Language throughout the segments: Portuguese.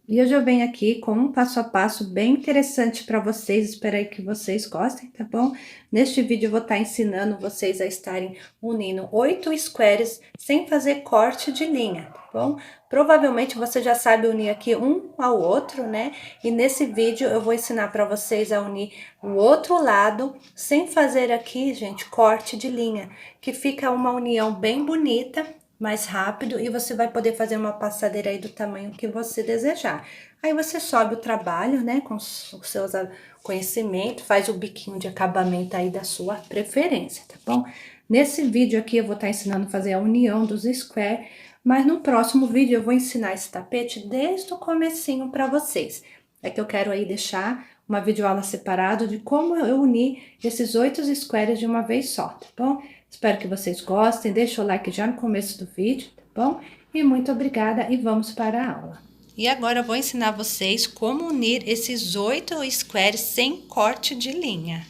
E eu já venho aqui com um passo a passo bem interessante para vocês, espero aí que vocês gostem, tá bom? Neste vídeo eu vou estar ensinando vocês a estarem unindo 8 squares sem fazer corte de linha, tá bom? Provavelmente você já sabe unir aqui um ao outro, né? E nesse vídeo eu vou ensinar para vocês a unir o outro lado sem fazer aqui, gente, corte de linha, que fica uma união bem bonita, mais rápido, e você vai poder fazer uma passadeira aí do tamanho que você desejar. Aí você sobe o trabalho, né, com os seus conhecimentos, faz o biquinho de acabamento aí da sua preferência, tá bom? Nesse vídeo aqui eu vou estar ensinando a fazer a união dos square, mas no próximo vídeo eu vou ensinar esse tapete desde o comecinho para vocês. É que eu quero aí deixar uma videoaula separada de como eu unir esses 8 squares de uma vez só, tá bom? Espero que vocês gostem, deixa o like já no começo do vídeo, tá bom? E muito obrigada e vamos para a aula. E agora eu vou ensinar vocês como unir esses 8 squares sem corte de linha.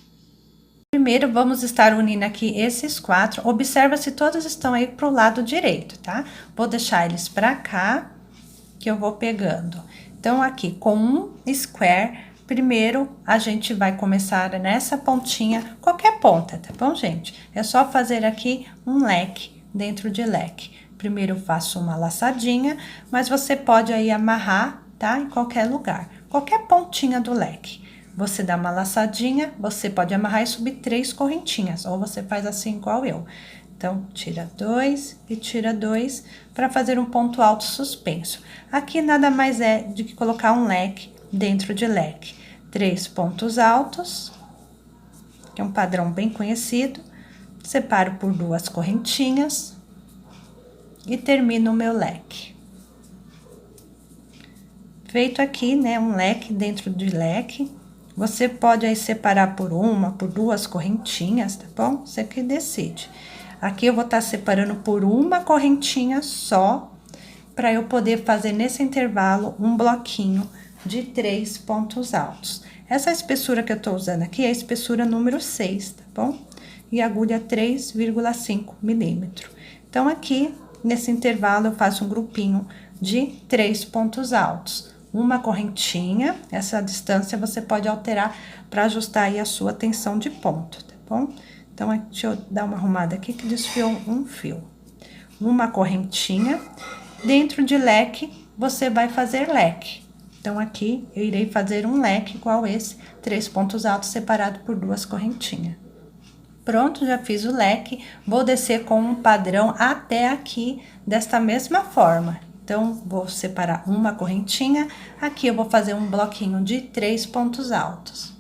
Primeiro vamos estar unindo aqui esses 4, observa se todos estão aí pro lado direito, tá? Vou deixar eles pra cá, que eu vou pegando. Então aqui com um square, primeiro, a gente vai começar nessa pontinha, qualquer ponta, tá bom, gente? É só fazer aqui um leque dentro de leque. Primeiro eu faço uma laçadinha, mas você pode aí amarrar, tá? Em qualquer lugar, qualquer pontinha do leque. Você dá uma laçadinha, você pode amarrar e subir 3 correntinhas, ou você faz assim igual eu. Então, tira 2 e tira 2 para fazer um ponto alto suspenso. Aqui nada mais é do que colocar um leque dentro de leque. 3 pontos altos, que é um padrão bem conhecido. Separo por 2 correntinhas e termino o meu leque. Feito aqui, né, um leque dentro de leque. Você pode aí separar por 2 correntinhas, tá bom? Você que decide. Aqui eu vou estar separando por uma correntinha só, para eu poder fazer nesse intervalo um bloquinho de 3 pontos altos. Essa espessura que eu tô usando aqui é a espessura número 6, tá bom? E agulha 3,5 milímetros. Então, aqui, nesse intervalo, eu faço um grupinho de 3 pontos altos. Uma correntinha, essa distância você pode alterar para ajustar aí a sua tensão de ponto, tá bom? Então, deixa eu dar uma arrumada aqui que desfiou um fio. Uma correntinha, dentro de leque, você vai fazer leque. Então, aqui, eu irei fazer um leque igual esse, 3 pontos altos separado por 2 correntinhas. Pronto, já fiz o leque, vou descer com um padrão até aqui, desta mesma forma. Então, vou separar uma correntinha, aqui eu vou fazer um bloquinho de 3 pontos altos.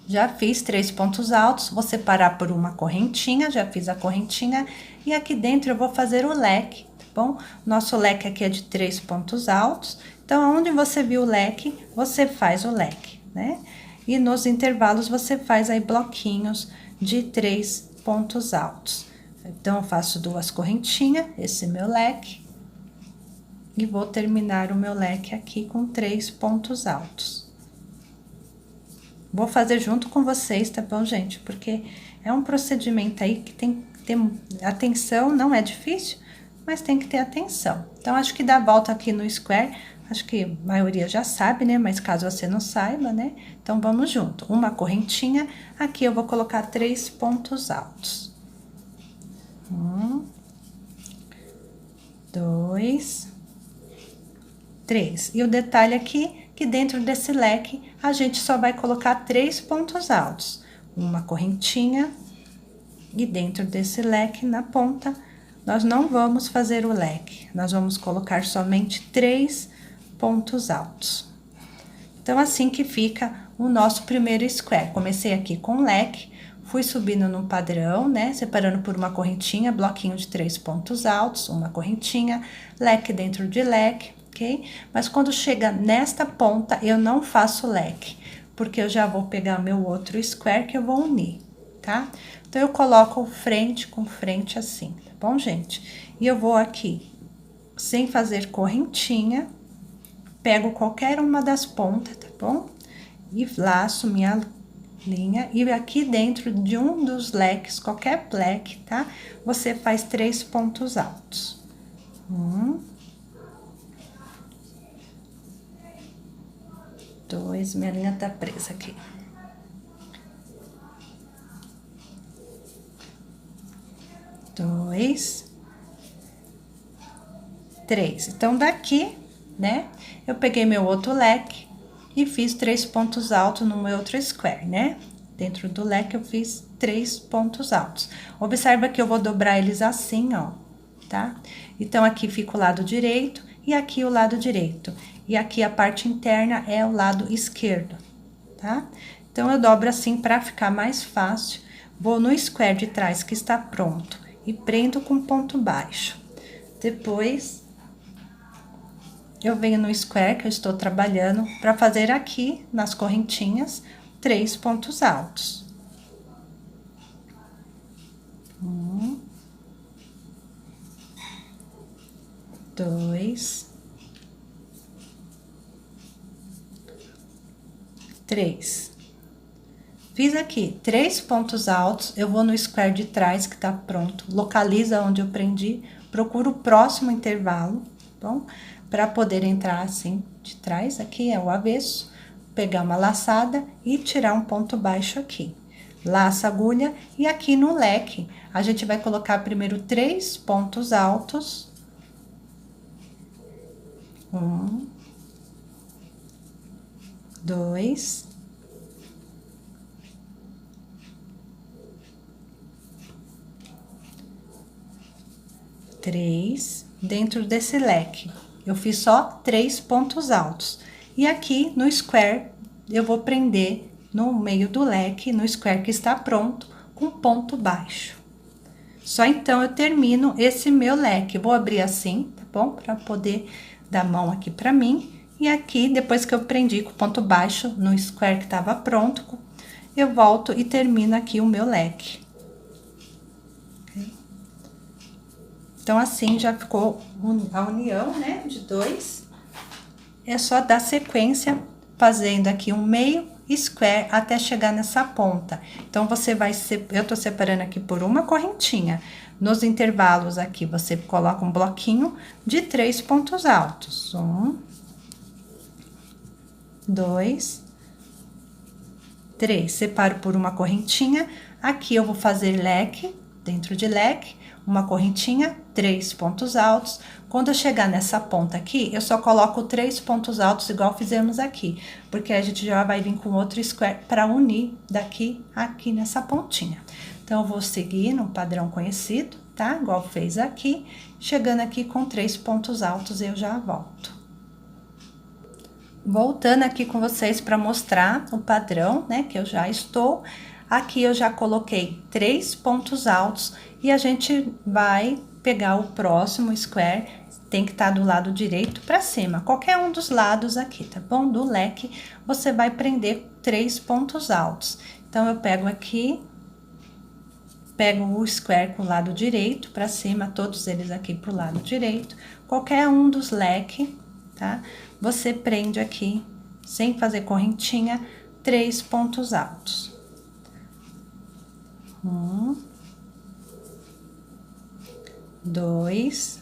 Já fiz 3 pontos altos, vou separar por uma correntinha, já fiz a correntinha, e aqui dentro eu vou fazer o leque, tá bom? Nosso leque aqui é de 3 pontos altos, então, onde você viu o leque, você faz o leque, né? E nos intervalos você faz aí bloquinhos de 3 pontos altos. Então, eu faço 2 correntinhas, esse meu leque, e vou terminar o meu leque aqui com 3 pontos altos. Vou fazer junto com vocês, tá bom, gente? Porque é um procedimento aí que tem que ter atenção, não é difícil, mas tem que ter atenção. Então, acho que dá a volta aqui no square, acho que a maioria já sabe, né? Mas caso você não saiba, né? Então, vamos junto. Uma correntinha, aqui eu vou colocar 3 pontos altos. 1, 2, 3. E o detalhe aqui, que dentro desse leque, a gente só vai colocar 3 pontos altos. Uma correntinha, e dentro desse leque, na ponta, nós não vamos fazer o leque. Nós vamos colocar somente 3 pontos altos. Então, assim que fica o nosso primeiro square. Comecei aqui com leque, fui subindo no padrão, né? Separando por uma correntinha, bloquinho de 3 pontos altos, uma correntinha, leque dentro de leque, ok? Mas quando chega nesta ponta, eu não faço leque, porque eu já vou pegar meu outro square que eu vou unir, tá? Então, eu coloco frente com frente assim, tá bom, gente? E eu vou aqui, sem fazer correntinha, pego qualquer uma das pontas, tá bom? E laço minha linha, e aqui dentro de um dos leques, qualquer leque, tá? Você faz 3 pontos altos. 1, 2, minha linha tá presa aqui. 2, 3. Então, daqui, né, eu peguei meu outro leque e fiz 3 pontos altos no meu outro square, né? Dentro do leque eu fiz 3 pontos altos. Observa que eu vou dobrar eles assim, ó, tá? Então, aqui fica o lado direito e aqui o lado direito. E aqui a parte interna é o lado esquerdo, tá? Então, eu dobro assim pra ficar mais fácil. Vou no square de trás que está pronto e prendo com ponto baixo. Depois, eu venho no square que eu estou trabalhando para fazer aqui nas correntinhas 3 pontos altos. 1, 2, 3. Fiz aqui 3 pontos altos, eu vou no square de trás que tá pronto, localiza onde eu prendi, procuro o próximo intervalo, tá bom? Para poder entrar assim de trás, aqui é o avesso, pegar uma laçada e tirar um ponto baixo aqui. Laça a agulha e aqui no leque, a gente vai colocar primeiro 3 pontos altos. 1, 2, 3, dentro desse leque. Eu fiz só 3 pontos altos. E aqui no square, eu vou prender no meio do leque, no square que está pronto, com ponto baixo. Só então eu termino esse meu leque. Vou abrir assim, tá bom? Pra poder dar mão aqui pra mim. E aqui, depois que eu prendi com ponto baixo no square que tava pronto, eu volto e termino aqui o meu leque. Então, assim, já ficou a união, né, de 2. É só dar sequência, fazendo aqui um meio square até chegar nessa ponta. Então, você vai... Eu tô separando aqui por uma correntinha. Nos intervalos aqui, você coloca um bloquinho de 3 pontos altos. 1, 2, 3. Separo por uma correntinha. Aqui, eu vou fazer leque, dentro de leque, uma correntinha, 3 pontos altos. Quando eu chegar nessa ponta aqui, eu só coloco 3 pontos altos, igual fizemos aqui, porque a gente já vai vir com outro square para unir daqui aqui nessa pontinha. Então, eu vou seguir no padrão conhecido, tá? Igual fez aqui. Chegando aqui com 3 pontos altos, eu já volto. Voltando aqui com vocês para mostrar o padrão, né? Que eu já estou. Aqui eu já coloquei 3 pontos altos e a gente vai pegar o próximo square, tem que estar do lado direito para cima, qualquer um dos lados aqui, tá bom? Do leque, você vai prender 3 pontos altos. Então, eu pego aqui, pego o square com o lado direito para cima, todos eles aqui pro lado direito, qualquer um dos leques, tá? Você prende aqui, sem fazer correntinha, 3 pontos altos. 1, 2,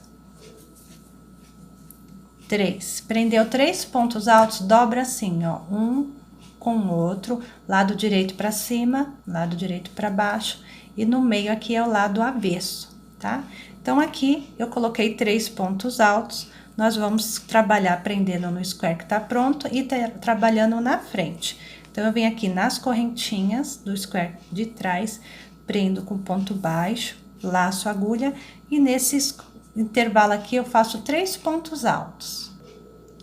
3. Prendeu 3 pontos altos, dobra assim, ó, um com o outro, lado direito para cima, lado direito para baixo, e no meio aqui é o lado avesso, tá? Então, aqui eu coloquei 3 pontos altos, nós vamos trabalhar prendendo no square que tá pronto e trabalhando na frente. Então, eu venho aqui nas correntinhas do square de trás, prendo com ponto baixo, laço a agulha e nesse intervalo aqui eu faço 3 pontos altos.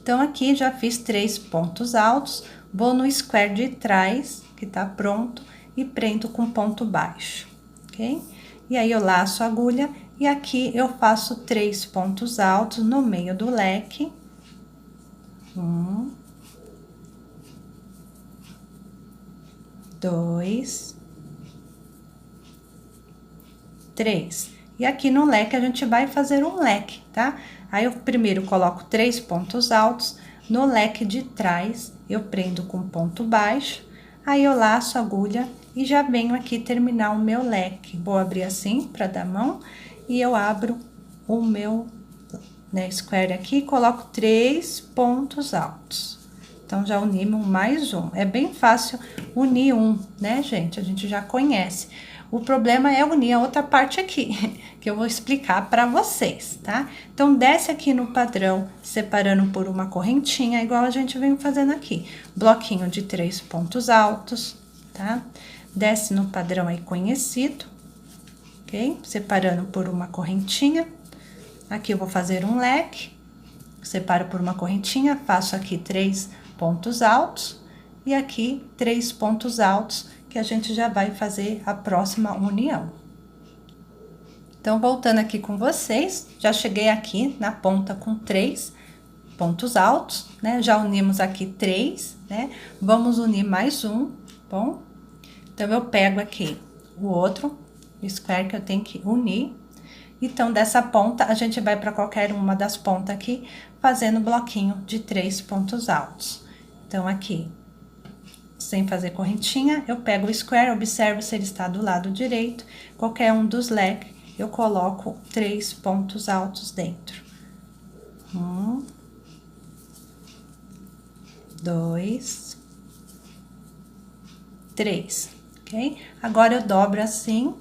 Então, aqui já fiz 3 pontos altos, vou no square de trás, que tá pronto, e prendo com ponto baixo, ok? E aí, eu laço a agulha e aqui eu faço 3 pontos altos no meio do leque. 1, 2, 3. E aqui no leque, a gente vai fazer um leque, tá? Aí, eu primeiro coloco 3 pontos altos, no leque de trás, eu prendo com ponto baixo, aí eu laço a agulha e já venho aqui terminar o meu leque. Vou abrir assim, pra dar mão, e eu abro o meu, né, square aqui e coloco 3 pontos altos. Então, Então, já unimos mais um. É bem fácil unir um, né, gente? A gente já conhece. O problema é unir a outra parte aqui, que eu vou explicar para vocês, tá? Então, desce aqui no padrão, separando por uma correntinha, igual a gente vem fazendo aqui. Bloquinho de 3 pontos altos, tá? Desce no padrão aí conhecido, ok? Separando por uma correntinha. Aqui eu vou fazer um leque, separo por uma correntinha, faço aqui 3 pontos altos e aqui 3 pontos altos, que a gente já vai fazer a próxima união. Então, voltando aqui com vocês, já cheguei aqui na ponta com 3 pontos altos, né? Já unimos aqui 3, né? Vamos unir mais um, bom? Então, eu pego aqui o outro square que eu tenho que unir. Então, dessa ponta, a gente vai para qualquer uma das pontas aqui, fazendo bloquinho de 3 pontos altos. Então, aqui, sem fazer correntinha, eu pego o square, observo se ele está do lado direito, qualquer um dos leques, eu coloco 3 pontos altos dentro. 1, 2, 3, ok? Agora, eu dobro assim,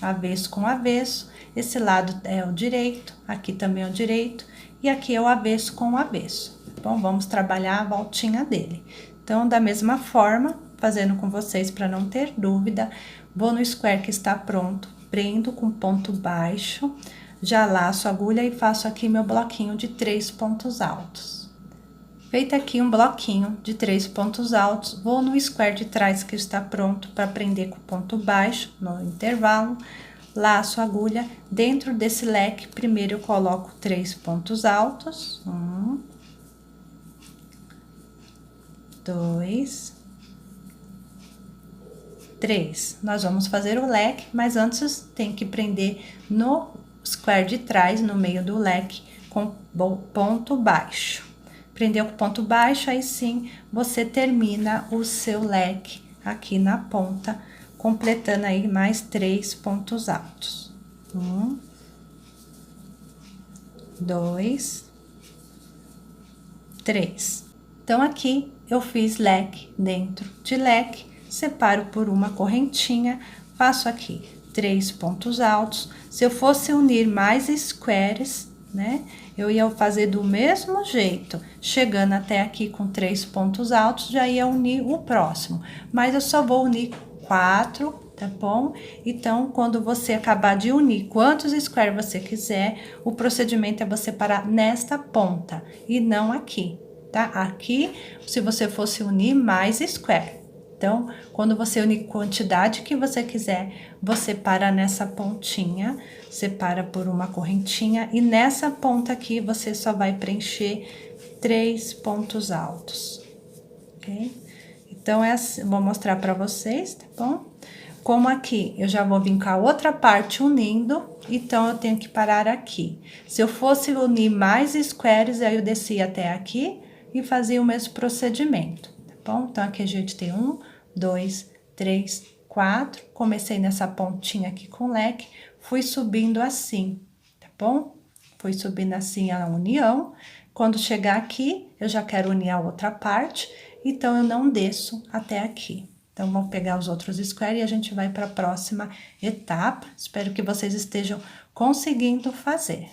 avesso com avesso. Esse lado é o direito, aqui também é o direito, e aqui é o avesso com o avesso. Bom, vamos trabalhar a voltinha dele. Então, da mesma forma, fazendo com vocês para não ter dúvida, vou no square que está pronto, prendo com ponto baixo, já laço a agulha e faço aqui meu bloquinho de 3 pontos altos. Feito aqui um bloquinho de 3 pontos altos, vou no square de trás que está pronto para prender com ponto baixo no intervalo, laço a agulha, dentro desse leque, primeiro eu coloco 3 pontos altos, 1, 2, 3. Nós vamos fazer o leque, mas antes tem que prender no square de trás, no meio do leque, com ponto baixo. Prendeu com ponto baixo, aí sim, você termina o seu leque aqui na ponta, completando aí mais 3 pontos altos. 1, 2, 3. Então, aqui eu fiz leque dentro de leque, separo por uma correntinha, faço aqui 3 pontos altos. Se eu fosse unir mais squares, né, eu ia fazer do mesmo jeito, chegando até aqui com 3 pontos altos, já ia unir o próximo. Mas eu só vou unir 4, tá bom? Então, quando você acabar de unir quantos squares você quiser, o procedimento é você parar nesta ponta e não aqui, tá? Aqui, se você fosse unir mais square. Então, quando você unir quantidade que você quiser, você para nessa pontinha, separa por uma correntinha e nessa ponta aqui você só vai preencher 3 pontos altos, ok? Então, é assim, vou mostrar pra vocês, tá bom? Como aqui eu já vou vir com a outra parte unindo, então eu tenho que parar aqui. Se eu fosse unir mais squares, aí eu descia até aqui e fazia o mesmo procedimento, tá bom? Então, aqui a gente tem 1, 2, 3, 4. Comecei nessa pontinha aqui com leque, fui subindo assim, tá bom? Fui subindo assim a união. Quando chegar aqui, eu já quero unir a outra parte, então eu não desço até aqui. Então, vamos pegar os outros squares e a gente vai para a próxima etapa. Espero que vocês estejam conseguindo fazer.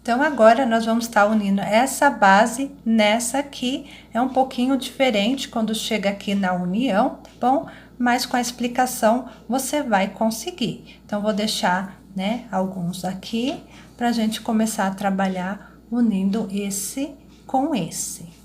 Então, agora, nós vamos estar unindo essa base nessa aqui. É um pouquinho diferente quando chega aqui na união, tá bom? Mas com a explicação, você vai conseguir. Então, vou deixar, né, alguns aqui, pra gente começar a trabalhar unindo esse com esse.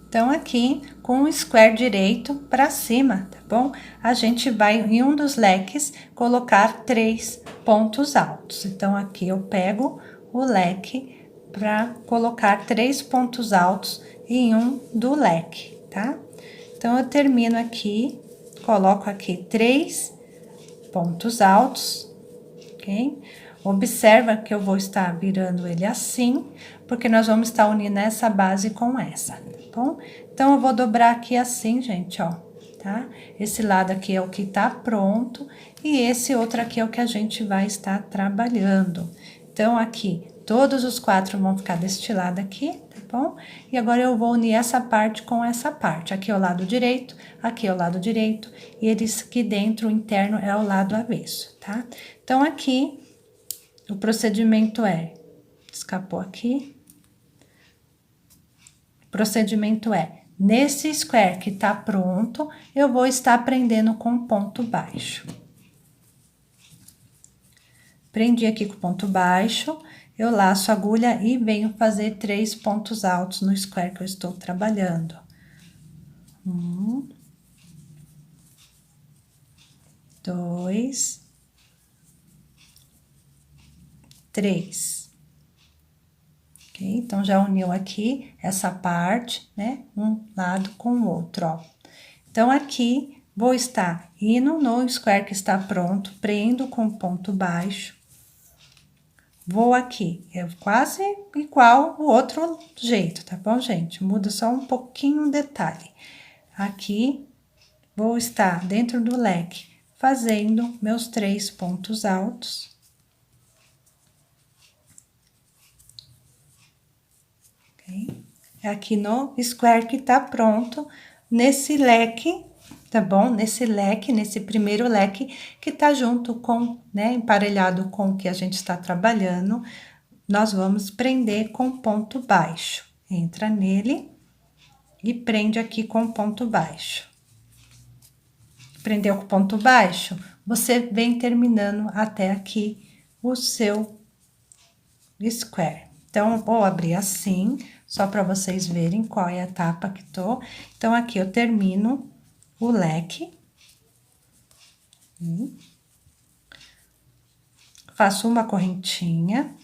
Então, aqui, com o square direito para cima, tá bom? A gente vai, em um dos leques, colocar 3 pontos altos. Então, aqui eu pego o leque para colocar 3 pontos altos em um do leque, tá? Então, eu termino aqui, coloco aqui 3 pontos altos, ok? Observa que eu vou estar virando ele assim, porque nós vamos estar unindo essa base com essa, tá bom? Então, eu vou dobrar aqui assim, gente, ó, tá? Esse lado aqui é o que tá pronto, e esse outro aqui é o que a gente vai estar trabalhando. Então, aqui, todos os 4 vão ficar deste lado aqui, tá bom? E agora eu vou unir essa parte com essa parte. Aqui é o lado direito, aqui é o lado direito, e eles aqui dentro, o interno, é o lado avesso, tá? Então, aqui, o procedimento é, escapou aqui. O procedimento é, nesse square que tá pronto, eu vou estar prendendo com ponto baixo. Prendi aqui com ponto baixo, eu laço a agulha e venho fazer 3 pontos altos no square que eu estou trabalhando. 1, 2, 3. Ok? Então, já uniu aqui essa parte, né? Um lado com o outro, ó. Então, aqui, vou estar indo no square que está pronto, prendo com ponto baixo. Vou aqui, é quase igual o outro jeito, tá bom, gente? Muda só um pouquinho o detalhe. Aqui, vou estar dentro do leque, fazendo meus 3 pontos altos. Ok? Aqui no square que tá pronto, nesse leque, tá bom? Nesse leque, nesse primeiro leque, que tá junto com, né, emparelhado com o que a gente está trabalhando, nós vamos prender com ponto baixo. Entra nele e prende aqui com ponto baixo. Prendeu com ponto baixo, você vem terminando até aqui o seu square. Então, vou abrir assim, só para vocês verem qual é a etapa que tô. Então, aqui eu termino o leque. Faço uma correntinha.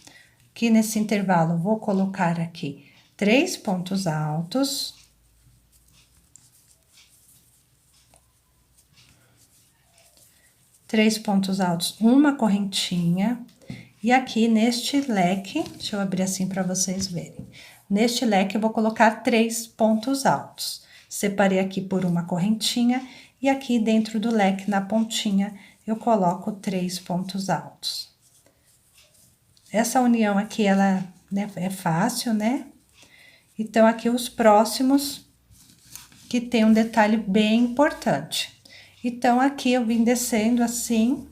Aqui nesse intervalo, vou colocar aqui 3 pontos altos. Três pontos altos, uma correntinha. E aqui neste leque, deixa eu abrir assim para vocês verem. Neste leque, eu vou colocar 3 pontos altos. Separei aqui por uma correntinha e aqui dentro do leque, na pontinha, eu coloco 3 pontos altos. Essa união aqui, ela, né, é fácil, né? Então, aqui os próximos, que tem um detalhe bem importante. Então, aqui eu vim descendo assim,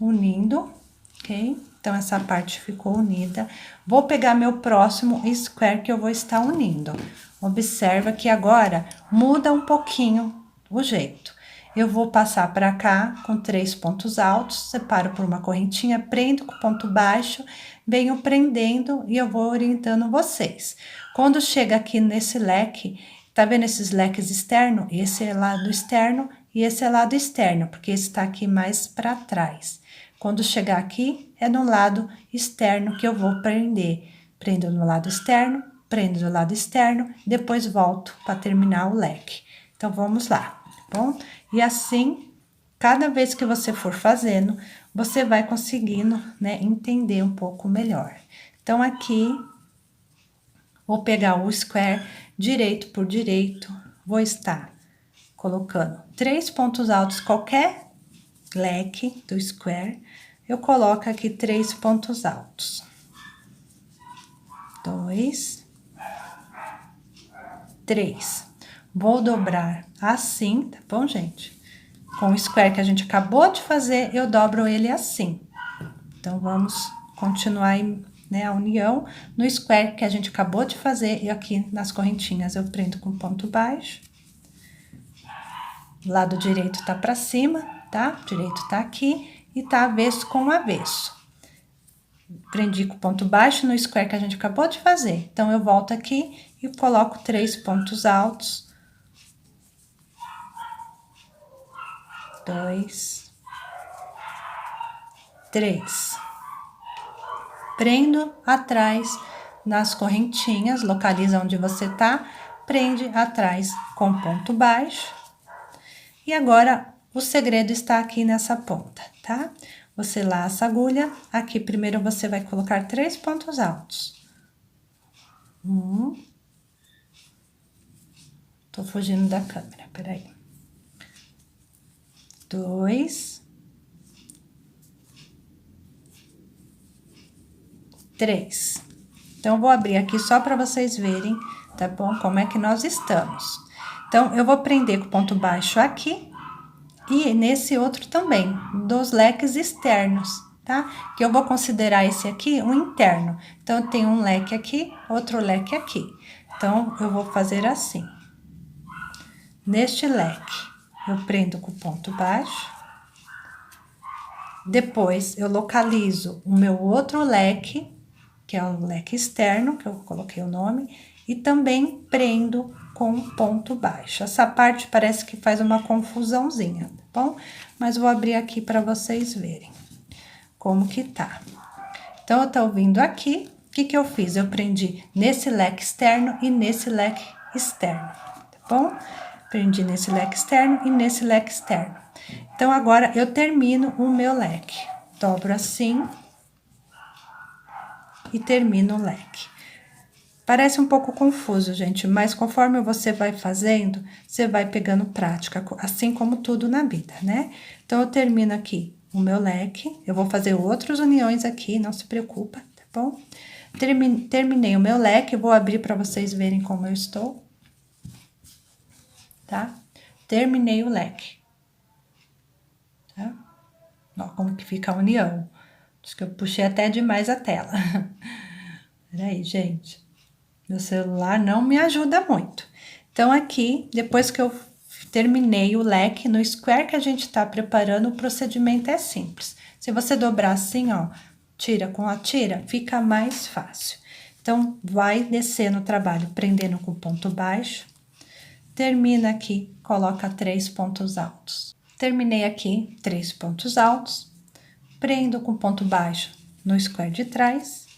unindo, ok? Então, essa parte ficou unida. Vou pegar meu próximo square que eu vou estar unindo. Observa que agora muda um pouquinho o jeito. Eu vou passar para cá com 3 pontos altos, separo por uma correntinha, prendo com ponto baixo, venho prendendo e eu vou orientando vocês. Quando chega aqui nesse leque, tá vendo esses leques externos? Esse é lado externo e esse é lado externo, porque esse tá aqui mais para trás. Quando chegar aqui, é no lado externo que eu vou prender. Prendo no lado externo, prendo do lado externo, depois volto para terminar o leque. Então, vamos lá, tá bom? E assim, cada vez que você for fazendo, você vai conseguindo, né, entender um pouco melhor. Então, aqui, vou pegar o square direito por direito, vou estar colocando 3 pontos altos, qualquer leque do square, eu coloco aqui 3 pontos altos. 2, 3. Vou dobrar assim, tá bom, gente? Com o square que a gente acabou de fazer, eu dobro ele assim. Então, vamos continuar, né, a união no square que a gente acabou de fazer. E aqui nas correntinhas eu prendo com ponto baixo. O lado direito tá pra cima, tá? O direito tá aqui e tá avesso com avesso. Prendi com ponto baixo no square que a gente acabou de fazer. Então, eu volto aqui e coloco 3 pontos altos. 2, 3. Prendo atrás nas correntinhas, localiza onde você tá, prende atrás com ponto baixo. E agora, o segredo está aqui nessa ponta, tá? Você laça a agulha, aqui primeiro você vai colocar 3 pontos altos. 1. Tô fugindo da câmera, peraí. 2. 3. Então, vou abrir aqui só para vocês verem tá bom? Como é que nós estamos. Então, eu vou prender com ponto baixo aqui e nesse outro também, dos leques externos, tá? Que eu vou considerar esse aqui um interno. Então, eu tenho um leque aqui, outro leque aqui. Então, eu vou fazer assim. Neste leque, eu prendo com ponto baixo. Depois, eu localizo o meu outro leque, que é o leque externo, que eu coloquei o nome, e também prendo com ponto baixo. Essa parte parece que faz uma confusãozinha, tá bom? Mas vou abrir aqui para vocês verem como que tá. Então, eu tô vindo aqui, o que que eu fiz? Eu prendi nesse leque externo e nesse leque externo, tá bom? Prendi nesse leque externo e nesse leque externo. Então, agora, eu termino o meu leque. Dobro assim e termino o leque. Parece um pouco confuso, gente, mas conforme você vai fazendo, você vai pegando prática, assim como tudo na vida, né? Então, eu termino aqui o meu leque, eu vou fazer outras uniões aqui, não se preocupa, tá bom? Terminei o meu leque, vou abrir para vocês verem como eu estou, tá? Terminei o leque, tá? Ó, como que fica a união. Acho que eu puxei até demais a tela. Peraí, gente. Meu celular não me ajuda muito. Então, aqui, depois que eu terminei o leque, no square que a gente tá preparando, o procedimento é simples. Se você dobrar assim, ó, tira com a tira, fica mais fácil. Então, vai descer no trabalho, prendendo com ponto baixo. Termina aqui, coloca 3 pontos altos. Terminei aqui, 3 pontos altos. Prendo com ponto baixo no square de trás.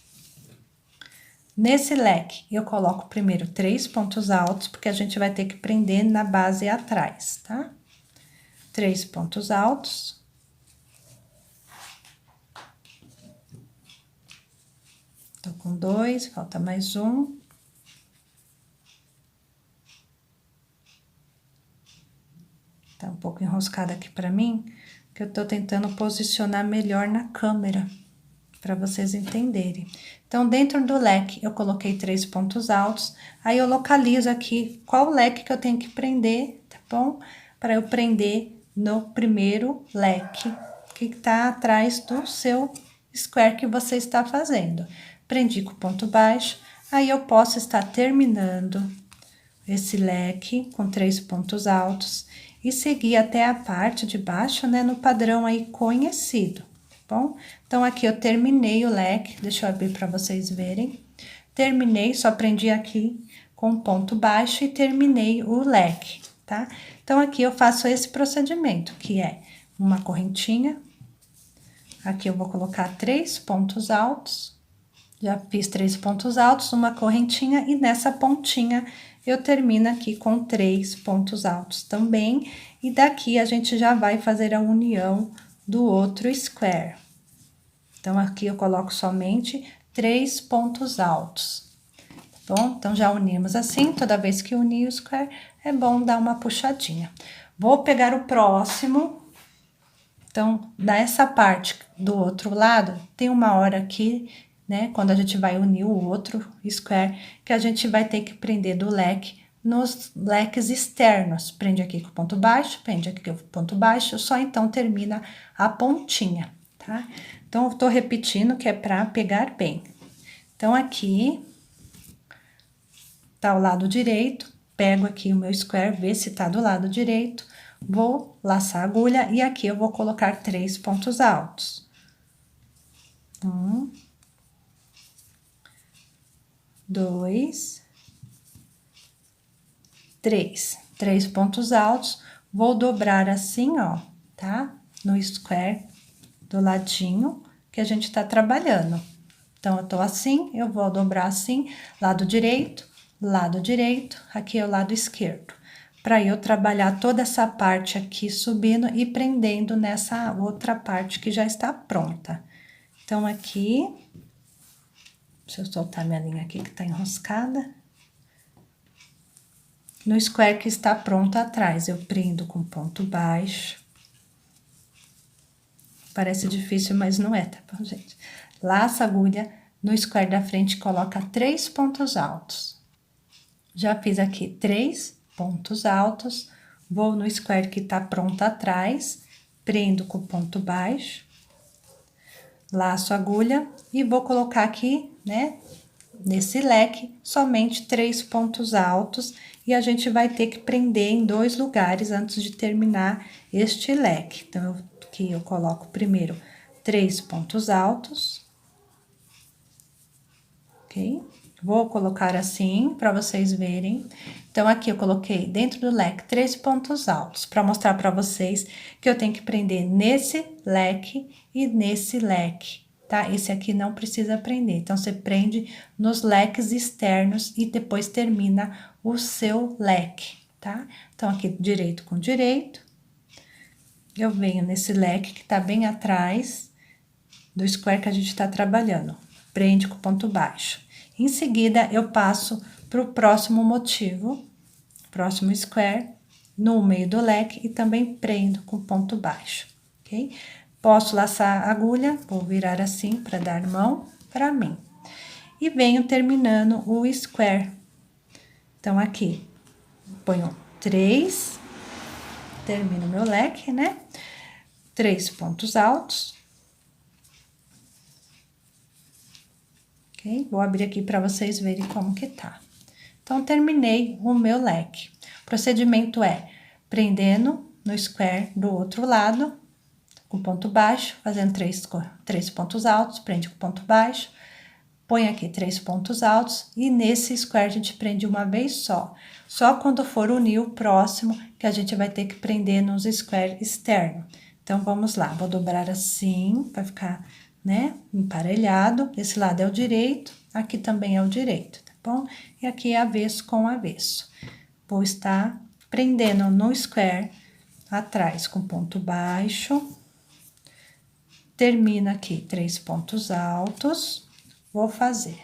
Nesse leque, eu coloco primeiro 3 pontos altos, porque a gente vai ter que prender na base atrás, tá? 3 pontos altos. Tô com 2, falta mais um. Tá um pouco enroscada aqui pra mim, que eu tô tentando posicionar melhor na câmera, para vocês entenderem. Então, dentro do leque, eu coloquei 3 pontos altos, aí eu localizo aqui qual leque que eu tenho que prender, tá bom? Para eu prender no primeiro leque, que tá atrás do seu square que você está fazendo. Prendi com ponto baixo, aí eu posso estar terminando esse leque com 3 pontos altos e seguir até a parte de baixo, né, no padrão aí conhecido. Bom, então aqui eu terminei o leque, deixa eu abrir para vocês verem. Terminei, só prendi aqui com ponto baixo e terminei o leque, tá? Então, aqui eu faço esse procedimento, que é uma correntinha. Aqui eu vou colocar 3 pontos altos. Já fiz 3 pontos altos, uma correntinha, e nessa pontinha eu termino aqui com 3 pontos altos também. E daqui a gente já vai fazer a união do outro square. Então, aqui eu coloco somente 3 pontos altos, tá bom? Então, já unimos assim, toda vez que unir o square, é bom dar uma puxadinha. Vou pegar o próximo. Então, dessa parte do outro lado, tem uma hora aqui, né, quando a gente vai unir o outro square, que a gente vai ter que prender do leque nos leques externos. Prende aqui com ponto baixo, prende aqui com ponto baixo, só então termina a pontinha, tá? Então, eu tô repetindo que é pra pegar bem. Então, aqui tá o lado direito, pego aqui o meu square, ver se tá do lado direito, vou laçar a agulha e aqui eu vou colocar 3 pontos altos. 1, 2, 3. 3 pontos altos, vou dobrar assim, ó, tá? No square do ladinho que a gente tá trabalhando. Então, eu tô assim, eu vou dobrar assim, lado direito, aqui é o lado esquerdo. Para eu trabalhar toda essa parte aqui subindo e prendendo nessa outra parte que já está pronta. Então, aqui, deixa eu soltar minha linha aqui que tá enroscada. No square que está pronto atrás, eu prendo com ponto baixo. Parece difícil, mas não é, tá bom, gente? Laça a agulha, no square da frente coloca 3 pontos altos. Já fiz aqui 3 pontos altos, vou no square que tá pronto atrás, prendo com ponto baixo, laço a agulha e vou colocar aqui, né, nesse leque, somente 3 pontos altos, e a gente vai ter que prender em 2 lugares antes de terminar este leque. Então, aqui eu coloco primeiro 3 pontos altos, ok? Vou colocar assim, para vocês verem. Então, aqui eu coloquei dentro do leque 3 pontos altos, para mostrar para vocês que eu tenho que prender nesse leque e nesse leque, tá? Esse aqui não precisa prender, então, você prende nos leques externos e depois termina o seu leque, tá? Então, aqui direito com direito, eu venho nesse leque que tá bem atrás do square que a gente tá trabalhando, prende com ponto baixo. Em seguida, eu passo para o próximo motivo, próximo square, no meio do leque e também prendo com ponto baixo, ok? Posso laçar a agulha, vou virar assim para dar mão para mim. E venho terminando o square. Então, aqui, ponho 3, termino meu leque, né? 3 pontos altos. Ok? Vou abrir aqui para vocês verem como que tá. Então, terminei o meu leque. O procedimento é prendendo no square do outro lado, com ponto baixo, fazendo 3 pontos altos, prende com ponto baixo, põe aqui 3 pontos altos, e nesse square a gente prende uma vez só. Só quando for unir o próximo, que a gente vai ter que prender nos square externo. Então, vamos lá, vou dobrar assim, para ficar, né, emparelhado. Esse lado é o direito, aqui também é o direito, tá bom? E aqui é avesso com avesso. Vou estar prendendo no square atrás com ponto baixo. Termina aqui 3 pontos altos, vou fazer.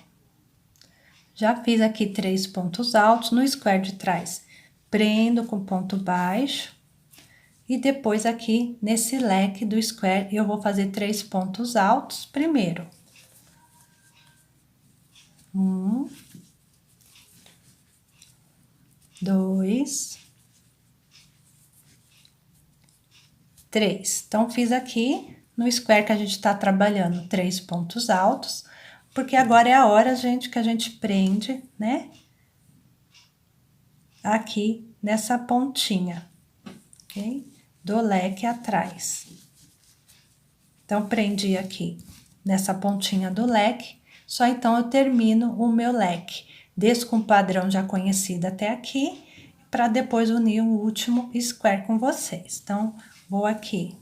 Já fiz aqui 3 pontos altos no square de trás, prendo com ponto baixo. E depois aqui, nesse leque do square, eu vou fazer 3 pontos altos primeiro. 1, 2, 3. Então, fiz aqui no square que a gente tá trabalhando 3 pontos altos, porque agora é a hora, gente, que a gente prende, né? Aqui nessa pontinha, ok? Do leque atrás. Então, prendi aqui nessa pontinha do leque, só então eu termino o meu leque. Desço com o padrão já conhecido até aqui, para depois unir o último square com vocês. Então, vou aqui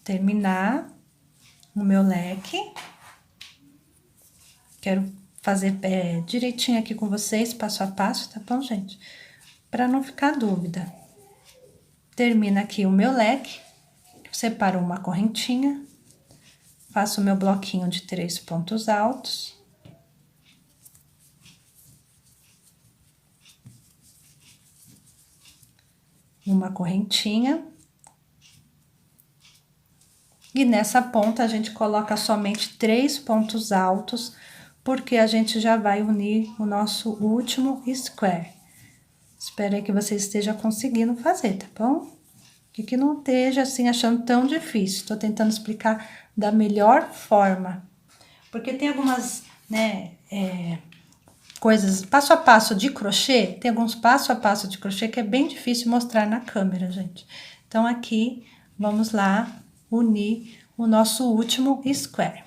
terminar o meu leque. Quero fazer direitinho aqui com vocês, passo a passo, tá bom, gente? Para não ficar dúvida. Termina aqui o meu leque, separo uma correntinha, faço o meu bloquinho de 3 pontos altos. Uma correntinha. E nessa ponta, a gente coloca somente 3 pontos altos, porque a gente já vai unir o nosso último square. Espero aí que você esteja conseguindo fazer, tá bom? E que não esteja, assim, achando tão difícil. Tô tentando explicar da melhor forma. Porque tem algumas, né, coisas passo a passo de crochê, tem alguns passo a passo de crochê que é bem difícil mostrar na câmera, gente. Então, aqui, vamos lá unir o nosso último square.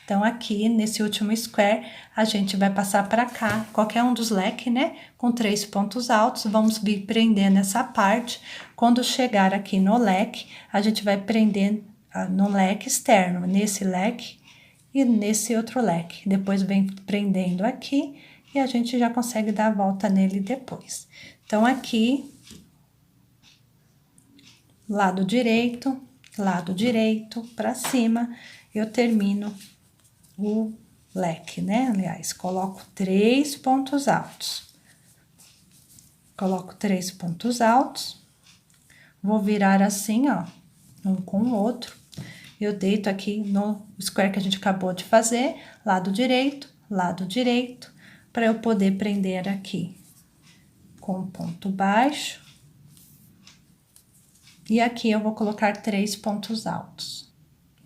Então, aqui, nesse último square, a gente vai passar para cá, qualquer um dos leques, né? Com 3 pontos altos, vamos vir prendendo essa parte. Quando chegar aqui no leque, a gente vai prender no leque externo, nesse leque e nesse outro leque. Depois, vem prendendo aqui e a gente já consegue dar a volta nele depois. Então, aqui, lado direito para cima, eu termino o leque, né? Aliás, coloco 3 pontos altos. Coloco 3 pontos altos. Vou virar assim, ó, um com o outro. Eu deito aqui no square que a gente acabou de fazer, lado direito, para eu poder prender aqui com ponto baixo. E aqui eu vou colocar 3 pontos altos.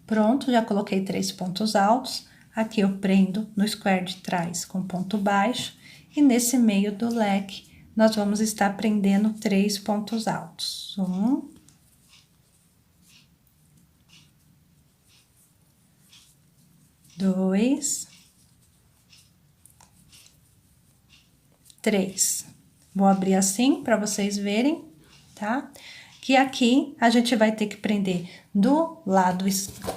Pronto, já coloquei 3 pontos altos. Aqui eu prendo no square de trás com ponto baixo. E nesse meio do leque, nós vamos estar prendendo 3 pontos altos. 1, 2, 3. Vou abrir assim para vocês verem, tá? Que aqui a gente vai ter que prender do lado,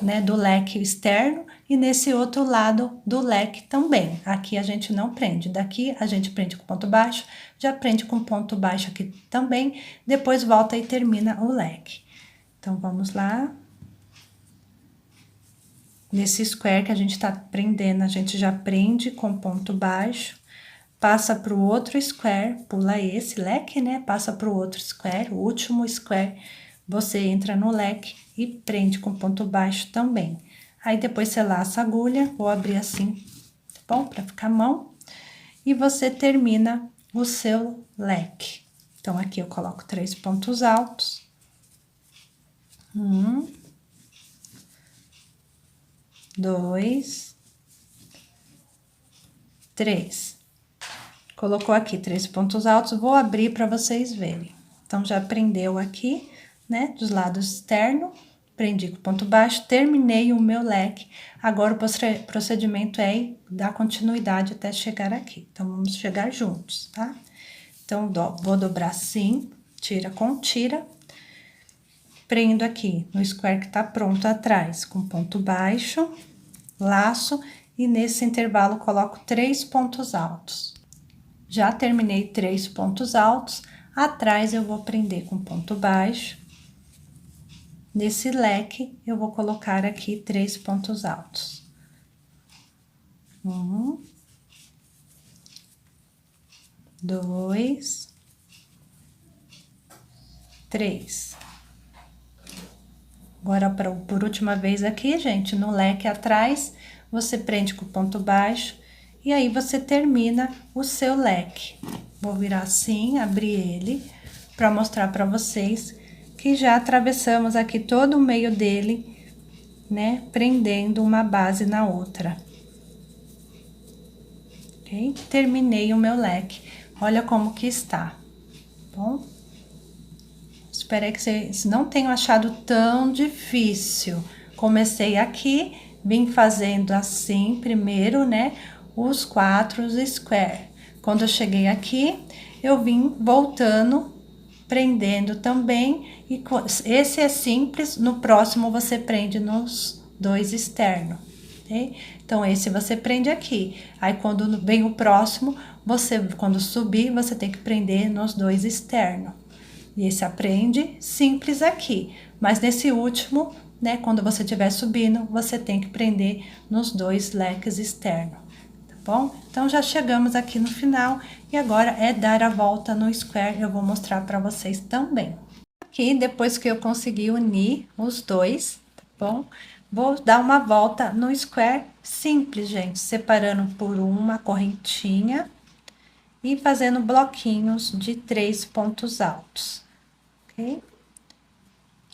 né, do leque externo e nesse outro lado do leque também. Aqui a gente não prende, daqui a gente prende com ponto baixo, já prende com ponto baixo aqui também, depois volta e termina o leque. Então, vamos lá. Nesse square que a gente tá prendendo, a gente já prende com ponto baixo. Passa para o outro square, pula esse leque, né? Passa para o outro square, o último square, você entra no leque e prende com ponto baixo também. Aí, depois você laça a agulha, vou abrir assim, tá bom? Para ficar mão. E você termina o seu leque. Então, aqui eu coloco 3 pontos altos. 1, 2, 3. Colocou aqui 3 pontos altos, vou abrir para vocês verem. Então, já prendeu aqui, né, dos lados externos, prendi com ponto baixo, terminei o meu leque. Agora, o procedimento é dar continuidade até chegar aqui. Então, vamos chegar juntos, tá? Então, vou dobrar assim, tira com tira. Prendo aqui no square que tá pronto atrás, com ponto baixo, laço, e nesse intervalo coloco 3 pontos altos. Já terminei 3 pontos altos, atrás eu vou prender com ponto baixo. Nesse leque, eu vou colocar aqui 3 pontos altos. 1, 2, 3. Agora, por última vez aqui, gente, no leque atrás, você prende com ponto baixo. E aí, você termina o seu leque. Vou virar assim, abrir ele, para mostrar para vocês que já atravessamos aqui todo o meio dele, né? Prendendo uma base na outra. Ok? Terminei o meu leque. Olha como que está, bom? Espero que vocês não tenham achado tão difícil. Comecei aqui, vim fazendo assim primeiro, né? Os 4 square. Quando eu cheguei aqui, eu vim voltando, prendendo também. E esse é simples, no próximo você prende nos 2 externos, ok? Então, esse você prende aqui. Aí, quando vem o próximo, quando subir, você tem que prender nos 2 externos. E esse aprende simples aqui. Mas nesse último, né, quando você estiver subindo, você tem que prender nos 2 leques externos. Bom, então já chegamos aqui no final e agora é dar a volta no square, eu vou mostrar para vocês também. Aqui, depois que eu consegui unir os dois, tá bom? Vou dar uma volta no square simples, gente, separando por uma correntinha e fazendo bloquinhos de 3 pontos altos, ok?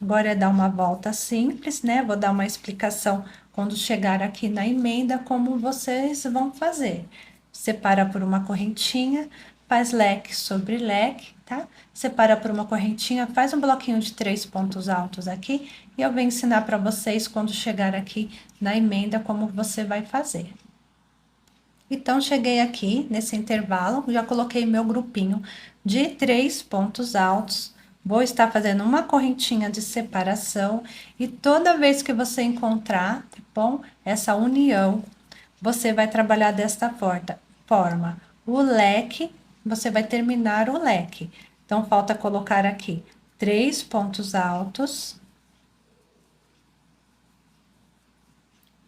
Agora é dar uma volta simples, né? Vou dar uma explicação quando chegar aqui na emenda, como vocês vão fazer. Separa por uma correntinha, faz leque sobre leque, tá? Separa por uma correntinha, faz um bloquinho de 3 pontos altos aqui, e eu venho ensinar para vocês quando chegar aqui na emenda, como você vai fazer. Então, cheguei aqui nesse intervalo, já coloquei meu grupinho de 3 pontos altos. Vou estar fazendo uma correntinha de separação e toda vez que você encontrar, tá bom? Essa união, você vai trabalhar desta forma. O leque, você vai terminar o leque. Então, falta colocar aqui 3 pontos altos.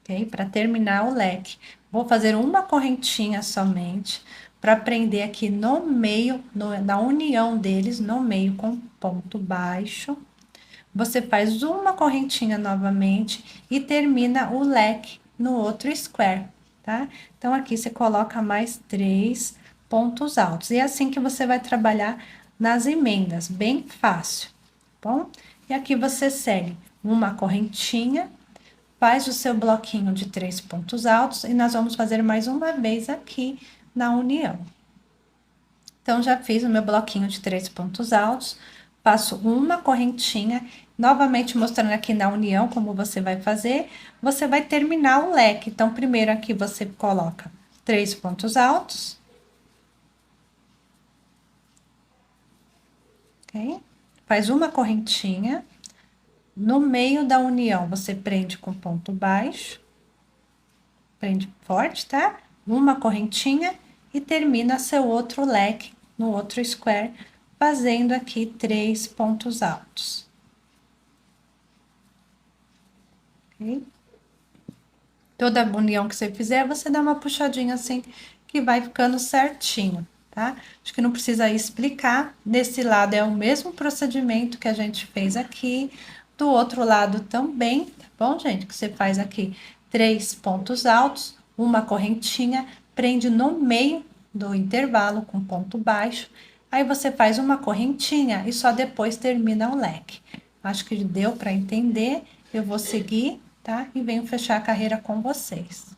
Ok? Para terminar o leque. Vou fazer uma correntinha somente para prender aqui no meio, na união deles, no meio com ponto baixo. Você faz uma correntinha novamente e termina o leque no outro square, tá? Então, aqui você coloca mais 3 pontos altos. E é assim que você vai trabalhar nas emendas, bem fácil, tá bom? E aqui você segue uma correntinha, faz o seu bloquinho de 3 pontos altos e nós vamos fazer mais uma vez aqui na união. Então, já fiz o meu bloquinho de 3 pontos altos, passo uma correntinha, novamente mostrando aqui na união como você vai fazer, você vai terminar o leque. Então, primeiro aqui você coloca 3 pontos altos. Ok? Faz uma correntinha. No meio da união, você prende com ponto baixo. Prende forte, tá? Uma correntinha e termina seu outro leque no outro square, fazendo aqui 3 pontos altos. Ok? Toda união que você fizer, você dá uma puxadinha assim, que vai ficando certinho, tá? Acho que não precisa explicar. Desse lado é o mesmo procedimento que a gente fez aqui, do outro lado também, tá bom, gente? Que você faz aqui 3 pontos altos, uma correntinha, prende no meio do intervalo com ponto baixo, aí você faz uma correntinha e só depois termina o leque. Acho que deu para entender. Eu vou seguir, tá? E venho fechar a carreira com vocês.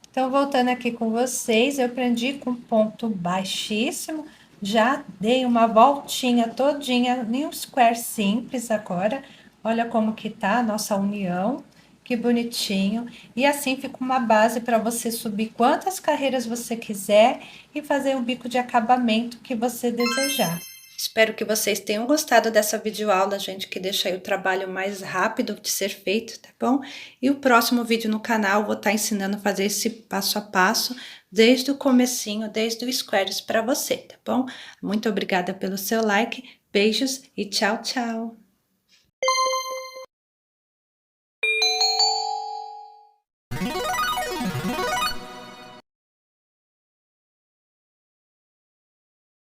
Então, voltando aqui com vocês, eu prendi com ponto baixíssimo, já dei uma voltinha todinha em um square simples agora. Olha como que tá a nossa união, que bonitinho. E assim fica uma base para você subir quantas carreiras você quiser e fazer o bico de acabamento que você desejar. Espero que vocês tenham gostado dessa videoaula, gente, que deixa aí o trabalho mais rápido de ser feito, tá bom? E o próximo vídeo no canal, vou estar ensinando a fazer esse passo a passo, desde o comecinho, desde o squares para você, tá bom? Muito obrigada pelo seu like, beijos e tchau, tchau!